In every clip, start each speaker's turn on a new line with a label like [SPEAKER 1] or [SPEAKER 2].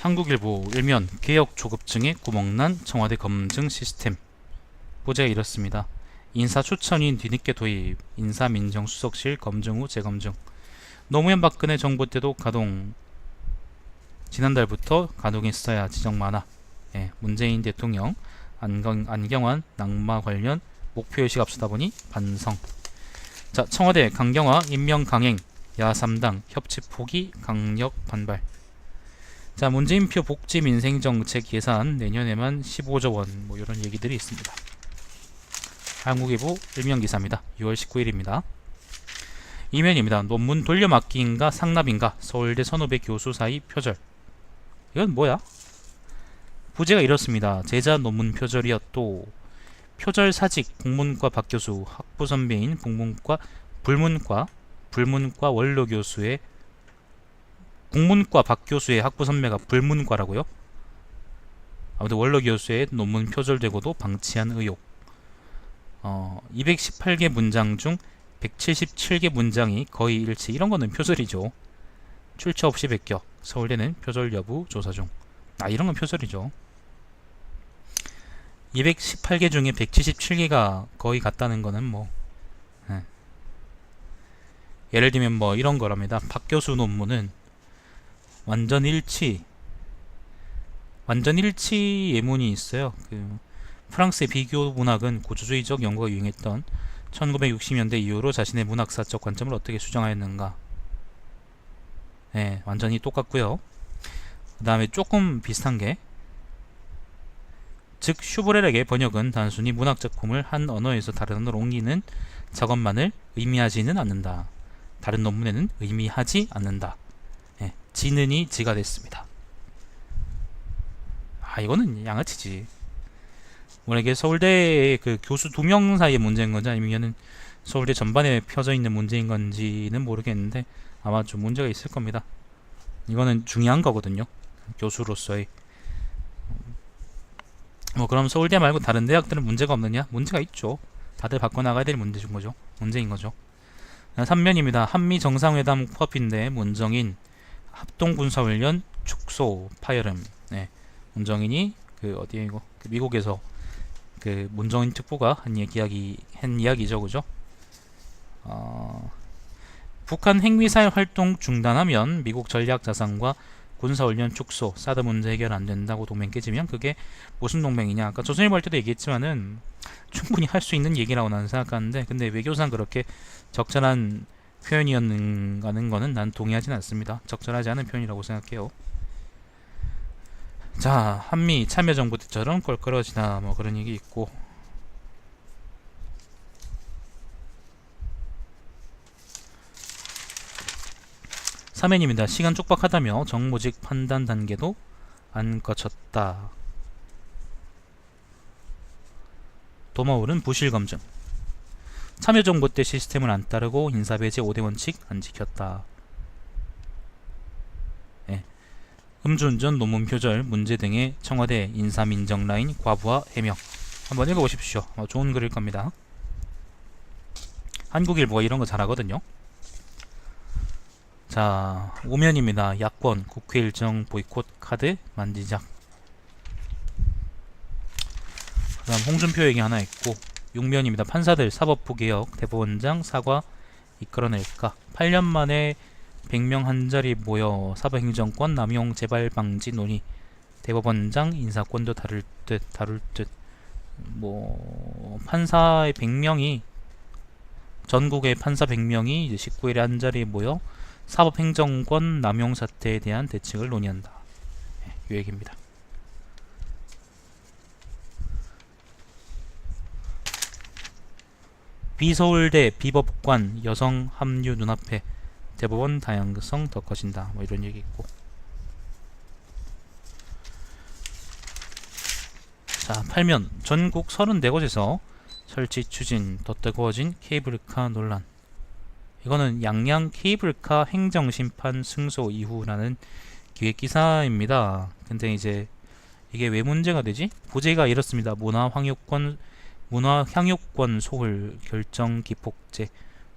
[SPEAKER 1] 한국일보 일면 개혁 조급증에 구멍난 청와대 검증 시스템. 보제가 이렇습니다. 인사추천인 뒤늦게 도입, 인사민정수석실 검증 후 재검증. 노무현 박근혜 정부 때도 가동, 지난달부터 가동했어야 지적 많아. 문재인 대통령 안경환 낙마 관련 목표의식 앞서다 보니 반성. 자, 청와대 강경화 임명 강행, 야3당 협치 포기 강력 반발. 자, 문재인표 복지 민생정책 예산 내년에만 15조 원, 뭐 이런 얘기들이 있습니다. 한국일보 일면기사입니다. 6월 19일입니다. 이면입니다. 논문 돌려막기인가 상납인가 서울대 선후배 교수 사이 표절. 이건 뭐야? 부제가 이렇습니다. 제자 논문 표절이었또 표절 사직 국문과 박 교수 학부 선배인 불문과 원로 교수의 국문과 박 교수의 학부 선배가 불문과라고요? 아무튼 원로 교수의 논문 표절되고도 방치한 의혹. 218개 문장 중 177개 문장이 거의 일치. 이런 거는 표절이죠. 출처 없이 베껴. 서울대는 표절 여부 조사 중. 이런 건 표절이죠. 218개 중에 177개가 거의 같다는 거는 뭐 예를 들면 뭐 이런 거랍니다. 박 교수 논문은 완전 일치 예문이 있어요. 프랑스의 비교 문학은 구조주의적 연구가 유행했던 1960년대 이후로 자신의 문학사적 관점을 어떻게 수정하였는가. 완전히 똑같고요. 그 다음에 조금 비슷한 게, 즉 슈브렐에게 번역은 단순히 문학작품을 한 언어에서 다른 언어로 옮기는 작업만을 의미하지는 않는다. 다른 논문에는 의미하지 않는다. 지는이 지가 됐습니다. 이거는 양아치지. 만약에 서울대 그 교수 2명 사이의 문제인 건지 아니면 서울대 전반에 펴져 있는 문제인 건지는 모르겠는데 아마 좀 문제가 있을 겁니다. 이거는 중요한 거거든요. 교수로서의. 그럼 서울대 말고 다른 대학들은 문제가 없느냐? 문제가 있죠. 다들 바꿔나가야 될 문제인 거죠. 3면입니다. 한미 정상회담 코앞인데 문정인 합동군사훈련 축소 파열음. 문정인이 어디에 이거 미국에서 문정인 특보가 한 이야기죠, 그죠? 북한 핵미사일 활동 중단하면 미국 전략 자산과 군사훈련 축소, 사드 문제 해결 안 된다고 동맹 깨지면 그게 무슨 동맹이냐? 아까 조선일보 할 때도 얘기했지만은 충분히 할 수 있는 얘기라고 나는 생각하는데, 근데 외교상 그렇게 적절한 표현이었는가는 거는 난 동의하진 않습니다. 적절하지 않은 표현이라고 생각해요. 자, 한미 참여정부 때처럼 껄끄러지나 뭐 그런 얘기 있고, 사면입니다. 시간 촉박하다며 정무직 판단 단계도 안 거쳤다. 도마울은 부실검증. 참여정부 때 시스템을 안 따르고 인사배제 5대 원칙 안 지켰다. 음주운전 논문 표절 문제 등의 청와대 인사민정 라인 과부하 해명. 한번 읽어보십시오. 좋은 글일 겁니다. 한국일보가 이런 거 잘하거든요. 자, 5면입니다. 야권 국회 일정 보이콧 카드 만지작. 그 다음 홍준표 얘기 하나 있고, 6면입니다. 판사들 사법부 개혁 대법원장 사과 이끌어낼까. 8년 만에 100명 한자리 모여 사법행정권 남용 재발 방지 논의. 대법원장 인사권도 다룰 듯. 판사의 100명이 전국의 판사 100명이 이제 19일에 한자리에 모여 사법행정권 남용 사태에 대한 대책을 논의한다. 이 얘기입니다. 비서울대 비법관 여성 합류 눈앞에 대법원 다양성 더 커진다. 이런 얘기 있고. 자, 8면 전국 34곳에서 설치 추진 더 뜨거워진 케이블카 논란. 이거는 양양 케이블카 행정심판 승소 이후라는 기획기사입니다. 근데 이제 이게 왜 문제가 되지? 부제가 이렇습니다. 문화향유권 소홀 결정 기폭제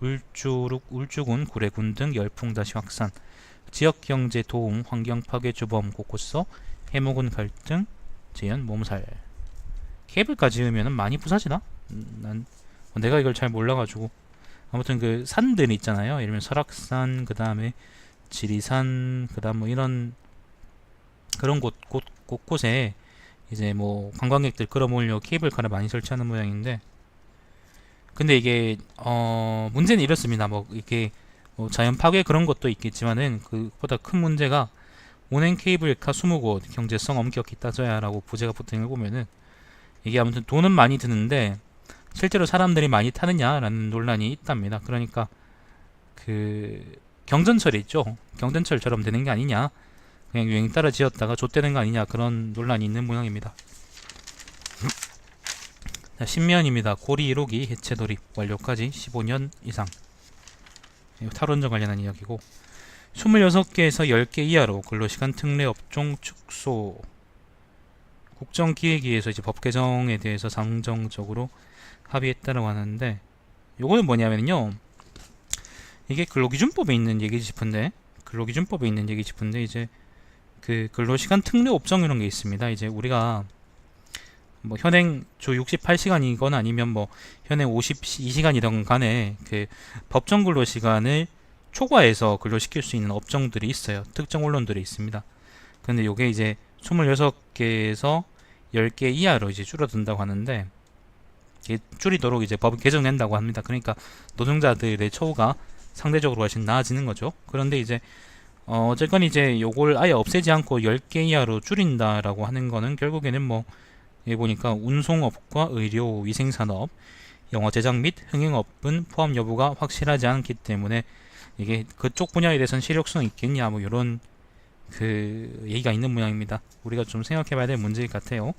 [SPEAKER 1] 울주군 구례군 등 열풍 다시 확산. 지역경제 도움, 환경파괴 주범, 곳곳서 해묵은 갈등, 재현, 몸살. 케이블까지 지으면 많이 부서지나? 난 내가 이걸 잘 몰라가지고. 아무튼 그 산들 있잖아요. 예를 들면 설악산, 그 다음에 지리산, 그 다음 뭐 이런 그런 곳곳에 이제 뭐 관광객들 끌어모으려 케이블카를 많이 설치하는 모양인데, 근데 이게 문제는 이렇습니다. 뭐 이게 뭐 자연 파괴 그런 것도 있겠지만은 그보다 큰 문제가 운행 케이블카 20곳 경제성 엄격히 따져야라고 부제가 붙은 걸 보면은, 이게 아무튼 돈은 많이 드는데 실제로 사람들이 많이 타느냐라는 논란이 있답니다. 그러니까 그 경전철 있죠. 경전철처럼 되는 게 아니냐, 그냥 유행 따라 지었다가 좆되는 거 아니냐, 그런 논란이 있는 모양입니다. 자, 신면입니다. 고리 1호기 해체 돌입 완료까지 15년 이상. 탈원전 관련한 이야기고, 26개에서 10개 이하로 근로시간 특례 업종 축소. 국정기획위에서 이제 법 개정에 대해서 잠정적으로 합의했다라고 하는데, 요거는 뭐냐면요, 이게 근로기준법에 있는 얘기지 싶은데, 이제 그 근로시간 특례 업종 이런 게 있습니다. 이제 우리가 뭐 현행 주 68시간이건 아니면 뭐 현행 52시간이든 간에 그 법정 근로시간을 초과해서 근로시킬 수 있는 업종들이 있어요. 특정 언론들이 있습니다. 근데 요게 이제 26개에서 10개 이하로 이제 줄어든다고 하는데, 이게 줄이도록 이제 법을 개정된다고 합니다. 그러니까 노동자들의 처우가 상대적으로 훨씬 나아지는 거죠. 그런데 이제 어쨌건 이제 요걸 아예 없애지 않고 10개 이하로 줄인다라고 하는 거는 결국에는 뭐 여기 보니까 운송업과 의료, 위생산업, 영화 제작 및 흥행업은 포함 여부가 확실하지 않기 때문에 이게 그쪽 분야에 대해서는 실효성 있겠냐, 뭐 이런 그 얘기가 있는 모양입니다. 우리가 좀 생각해봐야 될 문제일 것 같아요.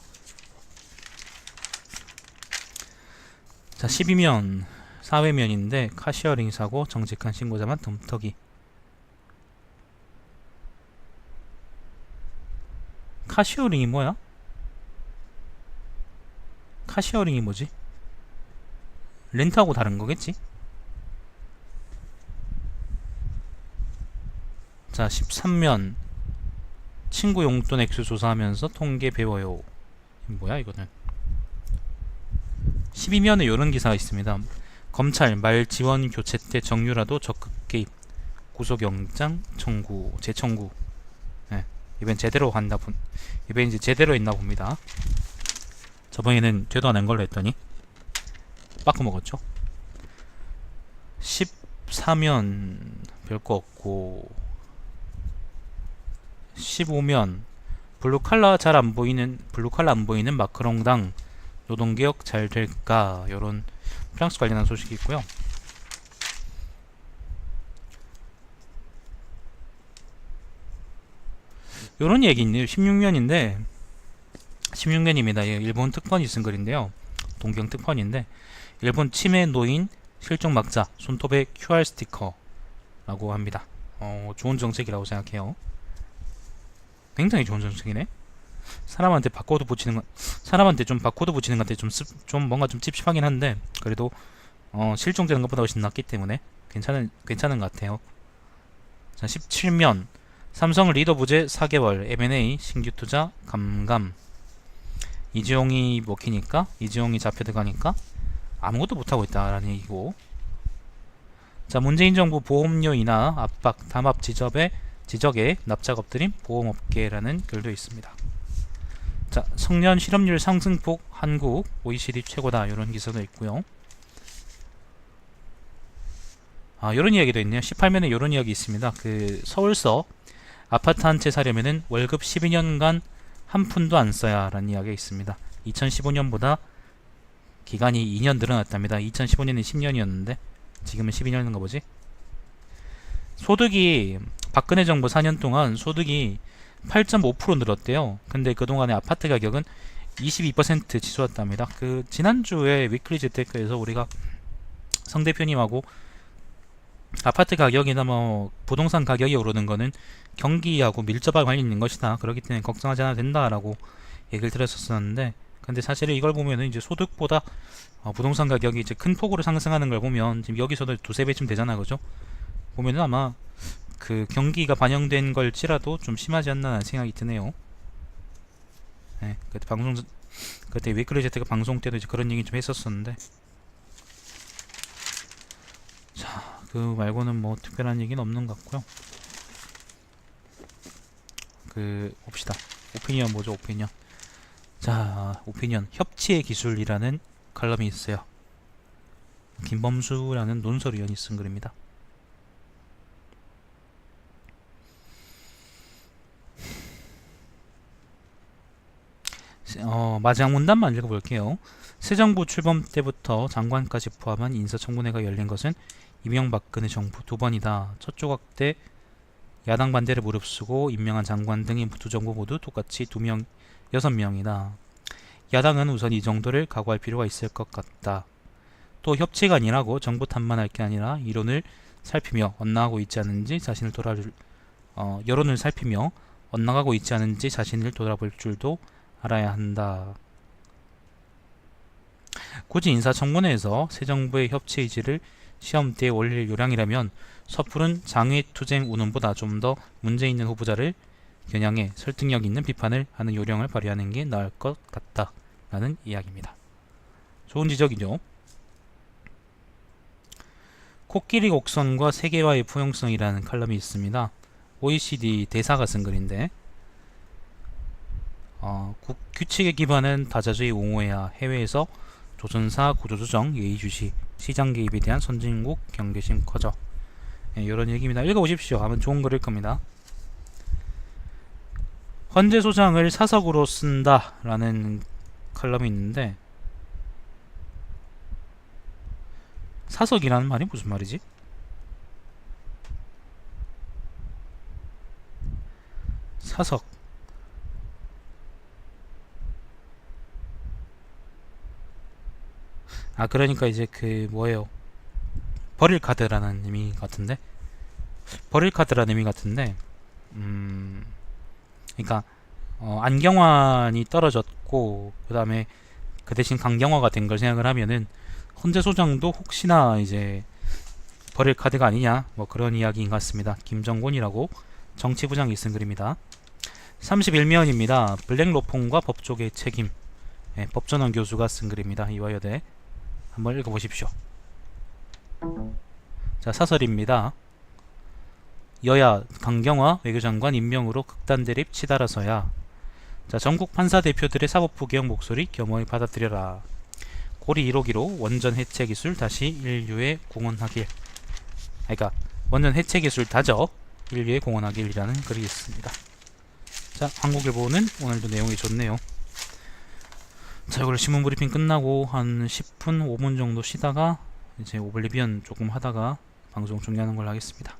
[SPEAKER 1] 자, 12면 사회면인데 카시어링 사고 정직한 신고자만 덤터기. 카시어링이 뭐야? 카시어링이 뭐지? 렌트하고 다른 거겠지? 자, 13면 친구 용돈 액수 조사하면서 통계 배워요. 뭐야 이거는? 12면에 이런 기사가 있습니다. 검찰 말 지원 교체 때 정유라도 적극 개입, 구속영장 청구, 재청구. 네, 이번 제대로 한다 본. 이번 이제 제대로 했나 봅니다. 저번에는 되도 안 한 걸로 했더니 빠꾸 먹었죠. 14면 별거 없고, 15면 블루칼라 안 보이는 마크롱당 노동개혁 잘 될까, 요런 프랑스 관련한 소식이 있고요. 요런 얘기 있네요. 16년입니다. 일본 특파원이 쓴 글인데요. 동경 특파원인데, 일본 치매 노인 실종 막자 손톱에 QR 스티커라고 합니다. 좋은 정책이라고 생각해요. 굉장히 좋은 정책이네. 사람한테 좀 바코드 붙이는 건데 좀 뭔가 좀 찝찝하긴 한데, 그래도 실종되는 것보다 훨씬 낫기 때문에 괜찮은 것 같아요. 자, 17면 삼성 리더 부재 4개월 M&A 신규 투자 감감. 이재용이 먹히니까, 이재용이 잡혀 들어가니까 아무것도 못하고 있다라는 얘기고. 자, 문재인 정부 보험료 인하 압박 담합 지적에 납작 엎드림 보험업계라는 글도 있습니다. 자, 청년 실업률 상승폭 한국 OECD 최고다, 이런 기사도 있고요. 이런 이야기도 있네요. 18면에 이런 이야기 있습니다. 그 서울서 아파트 한 채 사려면은 월급 12년간 한 푼도 안 써야 라는 이야기가 있습니다. 2015년보다 기간이 2년 늘어났답니다. 2015년에 10년이었는데 지금은 12년인가 보지. 소득이 박근혜 정부 4년 동안 소득이 8.5% 늘었대요. 근데 그동안의 아파트 가격은 22% 치솟았답니다. 그 지난주에 위클리 재테크에서 우리가 성 대표님하고 아파트 가격이나 뭐 부동산 가격이 오르는 거는 경기하고 밀접하게 관련 있는 것이다, 그렇기 때문에 걱정하지 않아도 된다라고 얘기를 드렸었는데, 근데 사실은 이걸 보면은 이제 소득보다 부동산 가격이 이제 큰 폭으로 상승하는 걸 보면 지금 여기서도 두세 배쯤 되잖아, 그죠? 보면은 아마 그 경기가 반영된 걸지라도 좀 심하지 않나 하는 생각이 드네요. 네, 그때 위클리제트가 방송 때도 이제 그런 얘기 좀 했었었는데, 자, 그 말고는 뭐 특별한 얘기는 없는 것 같고요. 봅시다. 오피니언 뭐죠, 오피니언. 자, 오피니언 협치의 기술이라는 칼럼이 있어요. 김범수라는 논설위원이 쓴 글입니다. 마지막 문단만 읽어볼게요. 새 정부 출범 때부터 장관까지 포함한 인사청문회가 열린 것은 이명박근혜 정부 두 번이다. 첫 조각 때 야당 반대를 무릅쓰고 임명한 장관 등이 두 정부 모두 똑같이 6명이다. 야당은 우선 이 정도를 각오할 필요가 있을 것 같다. 또 협치가 아니라고 정부 탓만할 게 아니라 이론을 살피며 엇나가고 있지 않은지 여론을 살피며 엇나가고 있지 않은지 자신을 돌아볼 줄도 알아야 한다. 굳이 인사청문회에서 새 정부의 협치 의지를 시험대에 올릴 요량이라면 섣부른 장외투쟁 운운보다 좀 더 문제 있는 후보자를 겨냥해 설득력 있는 비판을 하는 요령을 발휘하는 게 나을 것 같다. 라는 이야기입니다. 좋은 지적이죠. 코끼리 곡선과 세계화의 포용성이라는 칼럼이 있습니다. OECD 대사가 쓴 글인데, 규칙에 기반한 다자주의 옹호해야 해외에서 조선사 구조조정, 예의주시, 시장 개입에 대한 선진국 경계심 커져. 이런 얘기입니다. 읽어보십시오. 아마 좋은 글일 겁니다. 헌재소장을 사석으로 쓴다 라는 칼럼이 있는데, 사석이라는 말이 무슨 말이지? 사석. 그러니까 이제 뭐예요? 버릴 카드라는 의미 같은데? 그러니까 안경환이 떨어졌고 그 다음에 그 대신 강경화가 된 걸 생각을 하면은 헌재소장도 혹시나 이제 버릴 카드가 아니냐 뭐 그런 이야기인 것 같습니다. 김정곤이라고 정치부장이 쓴 글입니다. 31면입니다. 블랙로폰과 법조계의 책임. 법전원 교수가 쓴 글입니다. 이화여대. 한번 읽어보십시오. 자, 사설입니다. 여야 강경화 외교장관 임명으로 극단 대립 치달아서야. 자, 전국 판사 대표들의 사법부 개혁 목소리 겸허히 받아들여라. 고리 1호기로 원전 해체 기술 다시 인류에 공헌하길. 그러니까 원전 해체 기술 다져 인류에 공헌하길이라는 글이 있습니다. 자, 한국일보는 오늘도 내용이 좋네요. 자, 이걸 신문 브리핑 끝나고 한 10분, 5분 정도 쉬다가 이제 오블리비언 조금 하다가 방송 종료하는 걸로 하겠습니다.